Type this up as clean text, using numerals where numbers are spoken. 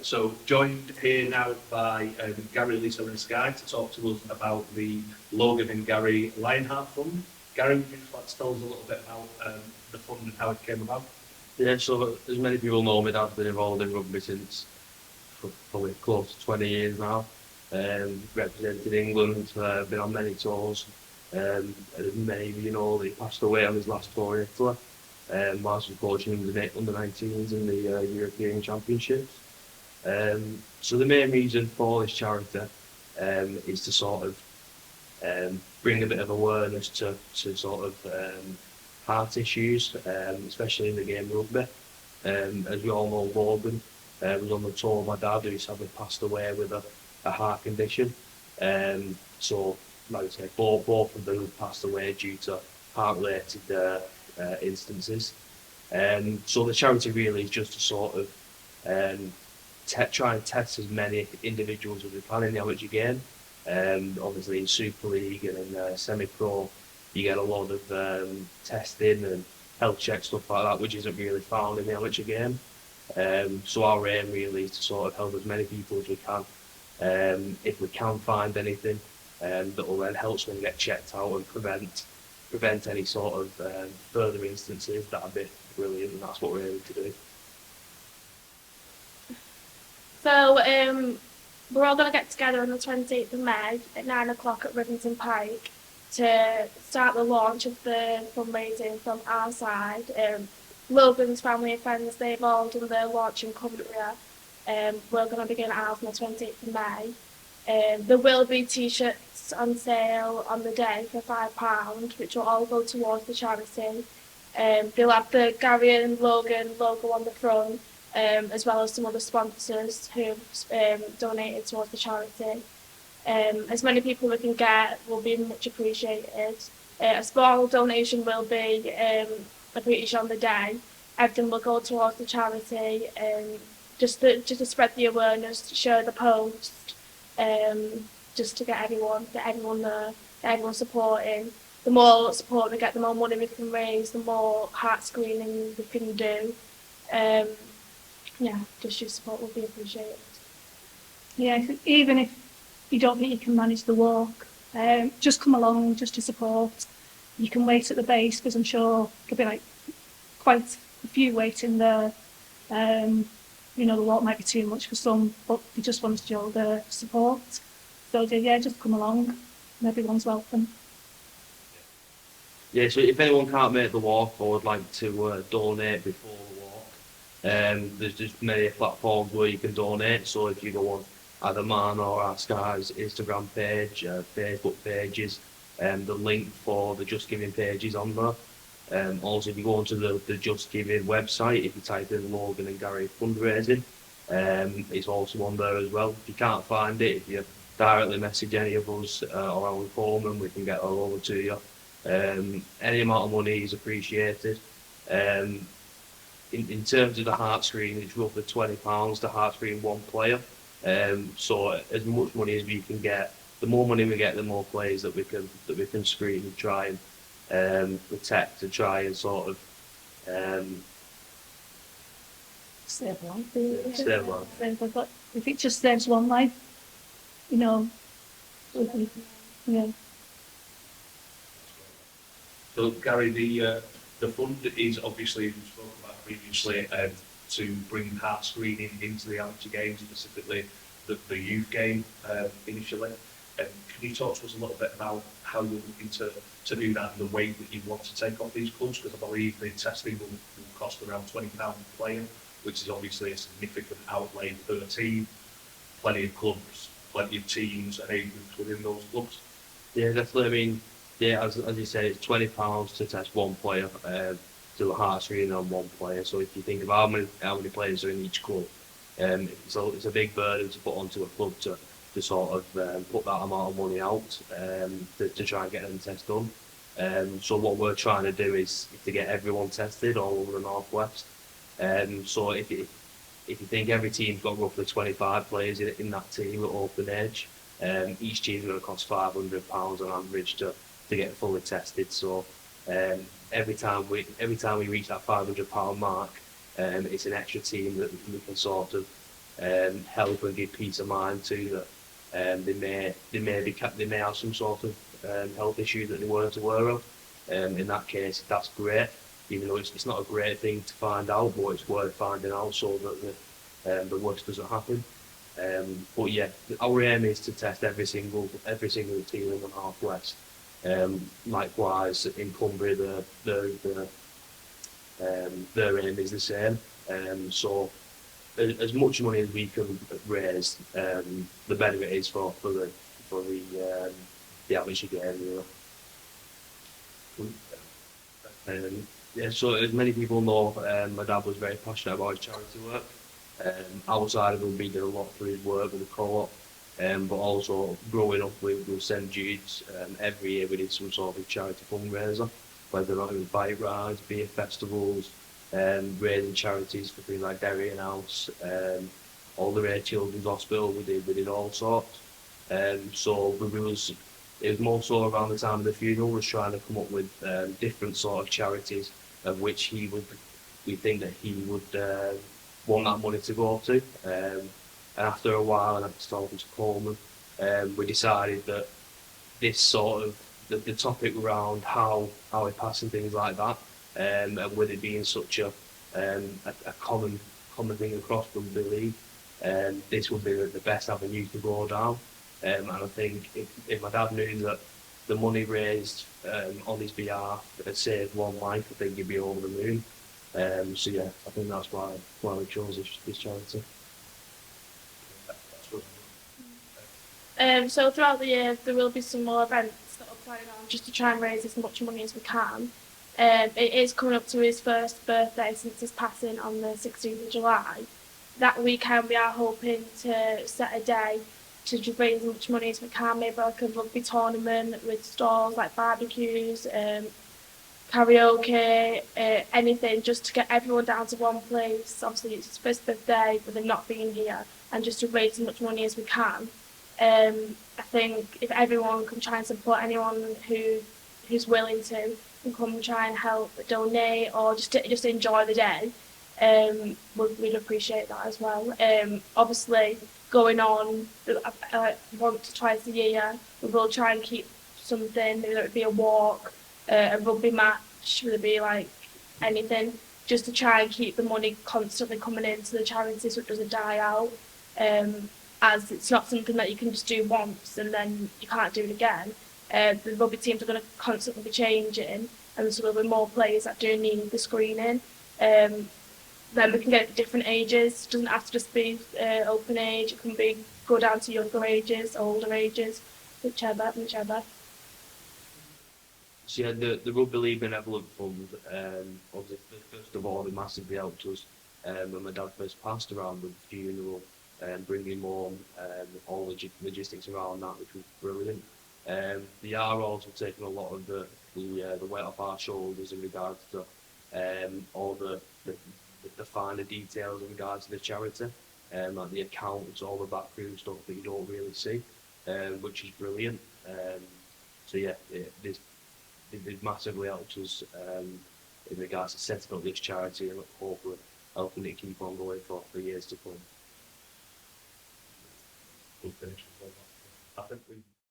So joined here now by Gary, Lisa and Sky to talk to us about the Logan and Gary Lionheart Fund. Gary, would you just like to tell us a little bit about the fund and how it came about? Yeah, so as many people know, my dad's been involved in rugby since probably close to 20 years now. Represented England, been on many tours. As many of you know, he passed away on his last tour in Italy, whilst was coaching under 19s in the European Championships. So the main reason for this charity is to sort of bring a bit of awareness to sort of heart issues, especially in the game of rugby. As we all know, Logan was on the tour. My dad, who sadly passed away with a heart condition. So, like I say, both of them have passed away due to heart-related instances. So the charity really is just to sort of try and test as many individuals as we can in the amateur game. Obviously in Super League and in semi-pro, you get a lot of testing and health check stuff like that, which isn't really found in the amateur game. So our aim really is to sort of help as many people as we can. If we can find anything that will then help someone get checked out and prevent any sort of further instances, that'd be brilliant, and that's what we're aiming to do. So we're all going to get together on the 28th of May at 9 o'clock at Rivington Pike to start the launch of the fundraising from our side. Logan's family and friends, they've all done their launch in Cumbria. We're going to begin ours on the 28th of May. There will be t-shirts on sale on the day for £5, which will all go towards the charity. They'll have the Gary and Logan logo on the front, as well as some other sponsors who've donated towards the charity. As many people we can get will be much appreciated. A small donation will be appreciated on the day. Everything will go towards the charity, just to spread the awareness, to share the post, just to get everyone there, get everyone supporting. The more support we get, the more money we can raise, the more heart screening we can do. Just your support will be appreciated. Yeah, even if you don't think you can manage the walk, just come along just to support. You can wait at the base because I'm sure there'll be like quite a few waiting there. The walk might be too much for some, but they just want to show the support. So yeah, just come along and everyone's welcome. Yeah, so if anyone can't make the walk or would like to donate before the walk, there's just many platforms where you can donate. So if you go on either mine or our Sky's Instagram page, Facebook pages, the link for the Just Giving page is on there. Also, if you go onto the Just Giving website, if you type in Logan and Gary fundraising, it's also on there as well. If you can't find it, if you directly message any of us or our foreman, we can get that over to you. Any amount of money is appreciated. In terms of the heart screen, it's roughly £20 to heart screen one player. So as much money as we can get, the more money we get, the more players that we can screen and try and protect and try and sort of Save one. save one. If it just saves one life, yeah. So Gary, the fund is obviously, we spoke about previously, to bring heart screening into the amateur games, specifically the youth game initially. Can you talk to us a little bit about how you're looking to do that and the weight that you want to take off these clubs? Because I believe the testing will cost around £20 a player, which is obviously a significant outlay per team. Plenty of clubs, plenty of teams and age groups within those clubs. Yeah, definitely. I mean, yeah, as you said, it's £20 to test one player, to a heart screening on one player. So if you think about how many players are in each club, it's a big burden to put onto a club to sort of put that amount of money out to try and get them tests done. So what we're trying to do is to get everyone tested all over the Northwest. So if you think every team's got roughly 25 players in that team at open age, each team's going to cost £500 on average to get fully tested. So every time we reach that £500 mark, it's an extra team that we can sort of help and give peace of mind to that they may have some sort of health issue that they weren't aware of. In that case, that's great, even though it's not a great thing to find out, but it's worth finding out so that the worst doesn't happen. But yeah, our aim is to test every single team in the North West. Likewise, in Cumbria, their aim is the same. So as much money as we can raise, the better it is for the amateur game, you know. Yeah, so as many people know, my dad was very passionate about his charity work. Outside of rugby, he did a lot for his work with the co-op, but also growing up with St Jude's, every year we did some sort of charity fundraiser, whether or not it was bike rides, beer festivals, raising charities for things like Derry House, all the Ray Children's Hospital, we did all sorts. So it was more so around the time of the funeral, was trying to come up with different sort of charities of which we think that he would want that money to go to. And after a while, and after talking to Coleman, we decided that this sort of the topic around how we're passing things like that, and with it being such a common thing across rugby league, this would be the best avenue to go down. And I think if my dad knew that the money raised on his behalf had saved one life, I think he'd be over the moon. So yeah, I think that's why we chose this charity. So throughout the year, there will be some more events that are planned on just to try and raise as much money as we can. It is coming up to his first birthday since his passing on the 16th of July. That weekend, we are hoping to set a day to just raise as much money as we can, maybe like a rugby tournament with stalls like barbecues, karaoke, anything, just to get everyone down to one place. Obviously, it's his first birthday, but they're not being here, and just to raise as much money as we can. I think if everyone can try and support anyone who's willing to, and come try and help donate or just enjoy the day, we'd appreciate that as well. Obviously, going on once or twice a year, we will try and keep something, whether it be a walk, a rugby match, whether it be like anything, just to try and keep the money constantly coming into the charity so it doesn't die out. As it's not something that you can just do once and then you can't do it again. The rugby teams are going to constantly be changing, and so there'll be more players that do need the screening. Then we can get it for different ages. It doesn't have to just be open age. It can be go down to younger ages, older ages, whichever. So yeah, the Rugby League Benevolent Fund, obviously first of all, it massively helped us when my dad first passed around the funeral and bringing home all the logistics around that, which was brilliant. They are also taking a lot of the weight off our shoulders in regards to all the finer details in regards to the charity, like the accounts, all the backroom stuff that you don't really see, which is brilliant. So yeah, they've massively helped us in regards to setting up this charity and hopefully helping it keep on going for years to come. Good finish. I think we